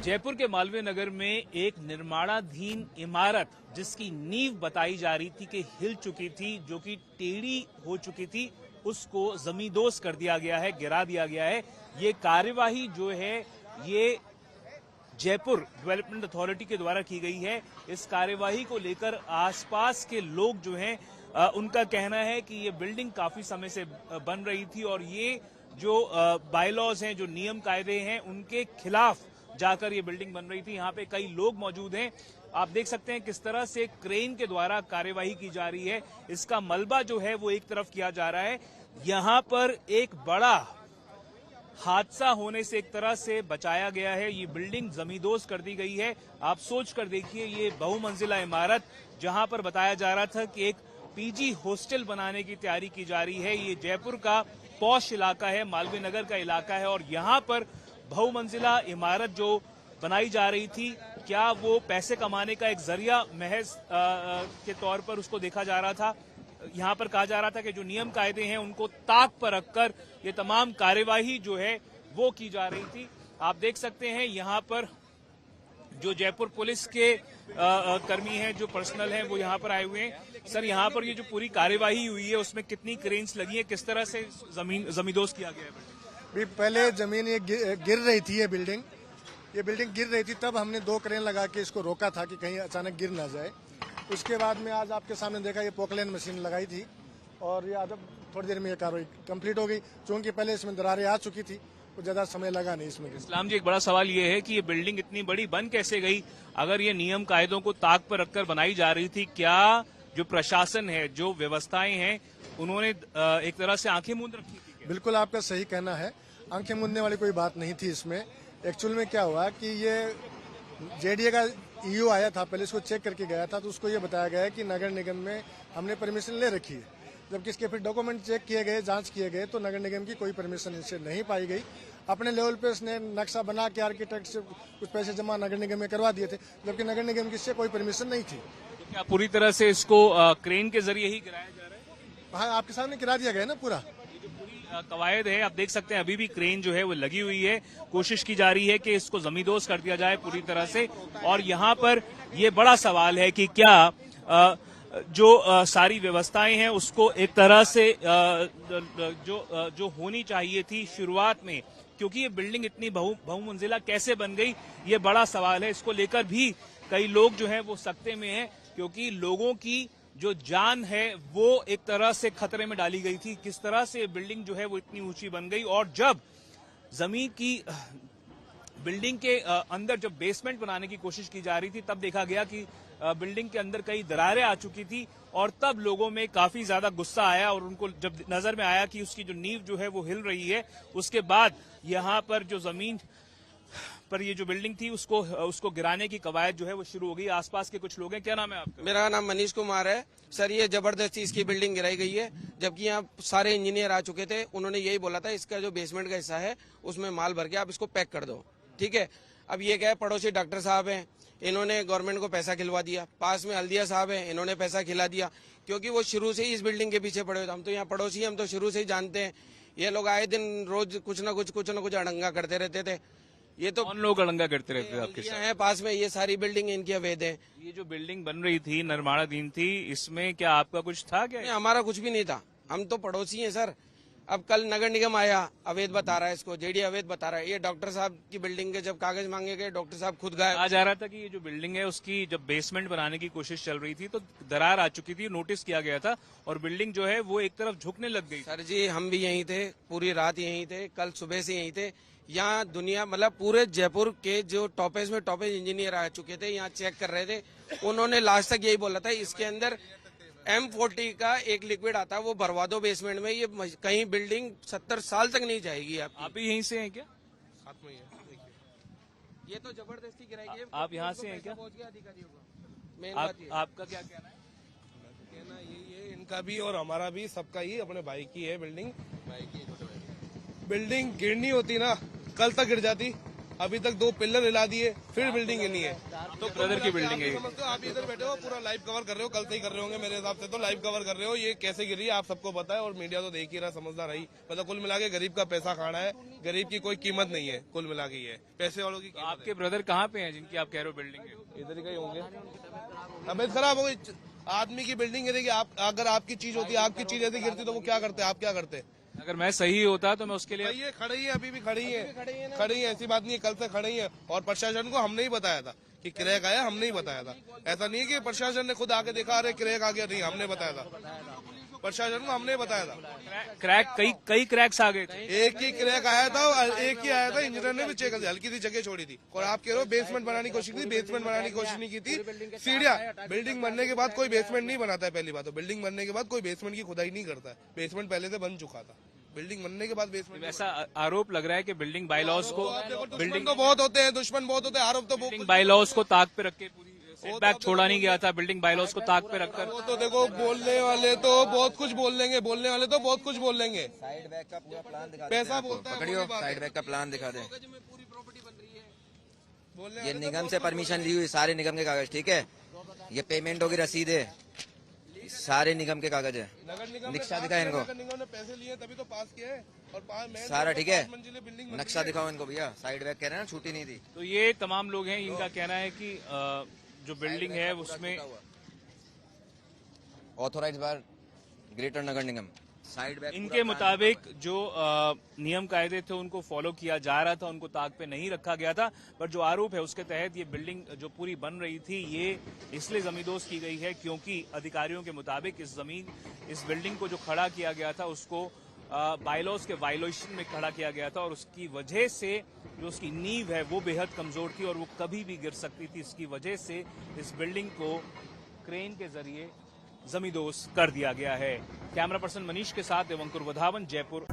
जयपुर के मालवीय नगर में एक निर्माणाधीन इमारत जिसकी नींव बताई जा रही थी कि हिल चुकी थी, जो कि टेढ़ी हो चुकी थी, उसको जमींदोज कर दिया गया है, गिरा दिया गया है। ये कार्यवाही जो है ये जयपुर डेवलपमेंट अथॉरिटी के द्वारा की गई है। इस कार्यवाही को लेकर आसपास के लोग जो हैं उनका कहना है कि ये बिल्डिंग काफी समय से बन रही थी और ये जो बायलॉज हैं, जो नियम कायदे हैं, उनके खिलाफ जाकर ये बिल्डिंग बन रही थी। यहाँ पे कई लोग मौजूद हैं। आप देख सकते हैं किस तरह से क्रेन के द्वारा कार्यवाही की जा रही है। इसका मलबा जो है वो एक तरफ किया जा रहा है। यहाँ पर एक बड़ा हादसा होने से एक तरह से बचाया गया है। ये बिल्डिंग जमींदोज कर दी गई है। आप सोच कर देखिए, ये बहुमंजिला इमारत जहां पर बताया जा रहा था कि एक पीजी हॉस्टल बनाने की तैयारी की जा रही है। ये जयपुर का पॉश इलाका है, मालवीय नगर का इलाका है और यहाँ पर बहुमंजिला इमारत जो बनाई जा रही थी, क्या वो पैसे कमाने का एक जरिया महज के तौर पर उसको देखा जा रहा था। यहाँ पर कहा जा रहा था कि जो नियम कायदे हैं उनको ताक पर रखकर ये तमाम कार्यवाही जो है वो की जा रही थी। आप देख सकते हैं यहाँ पर जो जयपुर पुलिस के कर्मी हैं, जो पर्सनल हैं, वो यहाँ पर आए हुए हैं। सर, यहाँ पर ये जो पूरी कार्यवाही हुई है उसमें कितनी क्रेन्स लगी है, किस तरह से जमींदोज किया गया है? पहले जमीन ये गिर रही थी, ये बिल्डिंग गिर रही थी, तब हमने 2 क्रेन लगा के इसको रोका था कि कहीं अचानक गिर ना जाए। उसके बाद में आज आपके सामने देखा, ये पोकलेन मशीन लगाई थी और ये थोड़ी देर में ये कार्रवाई कंप्लीट हो गई। चूंकि पहले इसमें दरारें आ चुकी थी, तो ज्यादा समय लगा नहीं इसमें। इस्लाम जी, एक बड़ा सवाल ये है कि ये बिल्डिंग इतनी बड़ी बन कैसे गई? अगर ये नियम कायदों को ताक पर रखकर बनाई जा रही थी, क्या जो प्रशासन है, जो व्यवस्थाएं हैं, उन्होंने एक तरह से आंखें मूंद रखी थी? बिल्कुल आपका सही कहना है, आंखें मूंदने वाली कोई बात नहीं थी इसमें। एक्चुअल में क्या हुआ कि ये जेडीए का ईओ आया था, पहले इसको चेक करके गया था, तो उसको ये बताया गया कि नगर निगम में हमने परमिशन ले रखी है। जबकि इसके फिर डॉक्यूमेंट चेक किए गए, जांच किए गए, तो नगर निगम की कोई परमिशन इससे नहीं पाई गई। अपने लेवल पे इसने नक्शा बना के आर्किटेक्ट से कुछ पैसे जमा नगर निगम में करवा दिए थे, जबकि नगर निगम की इससे कोई परमिशन नहीं थी। तो क्या पूरी तरह से इसको क्रेन के जरिए ही गिराया जा रहा है? हाँ, आपके सामने गिरा दिया गया है ना पूरा। कवायद है, आप देख सकते हैं अभी भी क्रेन जो है वो लगी हुई है। कोशिश की जा रही है कि इसको जमींदोज कर दिया जाए पूरी तरह से। और यहाँ पर ये बड़ा सवाल है कि क्या जो सारी व्यवस्थाएं हैं उसको एक तरह से जो होनी चाहिए थी शुरुआत में, क्योंकि ये बिल्डिंग इतनी बहुमंजिला कैसे बन गई, ये बड़ा सवाल है। इसको लेकर भी कई लोग जो है वो सख्ते में हैं, क्योंकि लोगों की जो जान है वो एक तरह से खतरे में डाली गई थी। किस तरह से बिल्डिंग जो है वो इतनी ऊंची बन गई, और जब जमीन की बिल्डिंग के अंदर जब बेसमेंट बनाने की कोशिश की जा रही थी, तब देखा गया कि बिल्डिंग के अंदर कई दरारें आ चुकी थी और तब लोगों में काफी ज्यादा गुस्सा आया और उनको जब नजर में आया कि उसकी जो नींव जो है वो हिल रही है, उसके बाद यहाँ पर जो जमीन पर ये जो बिल्डिंग थी उसको गिराने की कवायद जो है वो शुरू हो गई। आसपास के कुछ लोग हैं। क्या नाम है आपका? मेरा नाम मनीष कुमार है। सर, ये जबरदस्ती इसकी बिल्डिंग गिराई गई है, जबकि यहाँ सारे इंजीनियर आ चुके थे। उन्होंने यही बोला था इसका जो बेसमेंट का हिस्सा है उसमें माल भर के आप इसको पैक कर दो, ठीक है। अब ये क्या है, पड़ोसी डॉक्टर साहब हैं, इन्होंने गवर्नमेंट को पैसा खिलवा दिया। पास में हल्दिया साहब हैं, इन्होंने पैसा खिला दिया, क्योंकि वो शुरू से ही इस बिल्डिंग के पीछे पड़े हुए थे। हम तो यहाँ पड़ोसी, हम तो शुरू से ही जानते हैं। ये लोग आए दिन रोज कुछ न कुछ अड़ंगा करते रहते थे। ये तो कौन लोग अड़ंगा करते रहते थे आपके साथ? है पास में, ये सारी बिल्डिंग इनकी अवैध है। ये जो बिल्डिंग बन रही थी, निर्माणाधीन थी, इसमें क्या आपका कुछ था? क्या हमारा कुछ भी नहीं था, हम तो पड़ोसी हैं सर। अब कल नगर निगम आया, अवैध बता रहा है इसको, जेडी अवैध बता रहा है। ये डॉक्टर साहब की बिल्डिंग के जब कागज मांगे गए, डॉक्टर साहब खुद गए। कहा जा रहा था कि ये जो बिल्डिंग है उसकी जब बेसमेंट बनाने की कोशिश चल रही थी तो दरार आ चुकी थी, नोटिस किया गया था और बिल्डिंग जो है वो एक तरफ झुकने लग गई। सर जी, हम भी यहीं थे, पूरी रात यहीं थे, कल सुबह से यहीं थे। यहाँ दुनिया मतलब पूरे जयपुर के जो टॉपेज में टॉपेज इंजीनियर आ चुके थे, यहाँ चेक कर रहे थे। उन्होंने लास्ट तक यही बोला था, इसके अंदर M40 का एक लिक्विड आता है, वो भरवा दो बेसमेंट में। ये कहीं बिल्डिंग 70 साल तक नहीं जाएगी। आप भी यहीं से हैं क्या? साथ में ही है। ये तो जबरदस्ती गिराई गई। आप यहाँ से हैं क्या? अधिकारियों का आपका क्या कहना है? कहना यही है, इनका भी और हमारा भी, सबका ही, अपने भाई की है बिल्डिंग। बिल्डिंग गिरनी होती ना, कल तक गिर जाती, अभी तक 2 पिलर हिला दिए, फिर बिल्डिंग हिली है। तो ब्रदर की बिल्डिंग है ये। समझते हो, आप इधर बैठे हो, पूरा लाइव कवर कर रहे हो, कल से ही कर रहे होंगे मेरे हिसाब से, तो लाइव कवर कर रहे हो, ये कैसे गिरी आप सबको पता है, और मीडिया तो देख ही रहा, समझदार रही। मतलब कुल मिला के गरीब का पैसा खाना है, गरीब की कोई कीमत नहीं है, कुल मिला के ये पैसे वालों की कीमत आपके ब्रदर कहाँ पे हैं जिनकी आप कह रहे हो बिल्डिंग है? है। इधर ही कहीं होंगे। तबीयत खराब हो गई, आदमी की बिल्डिंग गिरेगी, आप अगर आपकी चीज होती, आपकी चीज ऐसी गिरती तो वो क्या करते, आप क्या करते? अगर मैं सही होता तो मैं उसके लिए भाई ये खड़ी है, अभी भी खड़ी है, ऐसी बात नहीं है, कल से खड़ी है। और प्रशासन को हमने ही बताया था कि क्रैक आया, हमने ही बताया था। ऐसा नहीं है कि प्रशासन ने खुद आके देखा अरे क्रैक आ गया, नहीं, हमने बताया था, प्रशासन को हमने बताया था। क्रैक कई क्रैक्स आ गए थे। एक ही क्रैक आया था, और एक ही आया था, इंजीनियर ने भी चेक कर दिया, हल्की सी जगह छोड़ी थी। और आप कह रहे हो बेसमेंट बनाने की कोशिश की, बेसमेंट बनाने की कोशिश नहीं की थी। सीढ़ियां, बिल्डिंग बनने के बाद कोई बेसमेंट नहीं बनाता है, पहली बात तो बिल्डिंग बनने के बाद कोई बेसमेंट की खुदाई नहीं करता है, बेसमेंट पहले से बन चुका था, बिल्डिंग बनने के बाद बेसमेंट। ऐसा आरोप लग रहा है कि बिल्डिंग बायलॉज को दुश्मन तो बहुत होते हैं, दुश्मन बहुत होते हैं, आरोप तो बिल्डिंग बायलॉज को ताक पे रख के पूरी सेटबैक छोड़ा नहीं गया था, बिल्डिंग बायलॉज को ताक पे रखकर। वो तो देखो, बोलने वाले तो बहुत कुछ बोल लेंगे, बोलने वाले तो बहुत कुछ बोल लेंगे। साइड बैक का पूरा प्लान दिखा पैसा बोलता है, पकड़ियो, साइड बैक का प्लान दिखा दे। ये निगम से परमिशन ली हुई, सारे निगम के कागज, ठीक है। ये पेमेंट होगी, रसीद है, सारे निगम के कागज है। नगर निगम नक्शा दिखाए इनको, नगर निगम ने पैसे लिए तभी तो पास किया है, और सारा ठीक है। 5 मंजिले बिल्डिंग बन नक्शा दिखाओ इनको भैया, साइड बैक कह रहे हैं ना, छूटी नहीं थी। तो ये तमाम लोग हैं, इनका कहना है कि जो बिल्डिंग है उसमें ऑथोराइज बार ग्रेटर नगर निगम, साइड बैक इनके मुताबिक जो नियम कायदे थे उनको फॉलो किया जा रहा था, उनको ताक पे नहीं रखा गया था। पर जो आरोप है उसके तहत ये बिल्डिंग जो पूरी बन रही थी ये इसलिए जमींदोज की गई है क्योंकि अधिकारियों के मुताबिक इस बिल्डिंग को जो खड़ा किया गया था उसको बायलॉज के वायलेशन में खड़ा किया गया था, और उसकी वजह से जो उसकी नींव है वो बेहद कमजोर थी और वो कभी भी गिर सकती थी। इसकी वजह से इस बिल्डिंग को क्रेन के जरिए जमींदोज कर दिया गया है। कैमरा पर्सन मनीष के साथ देवंकुर वधावन, जयपुर।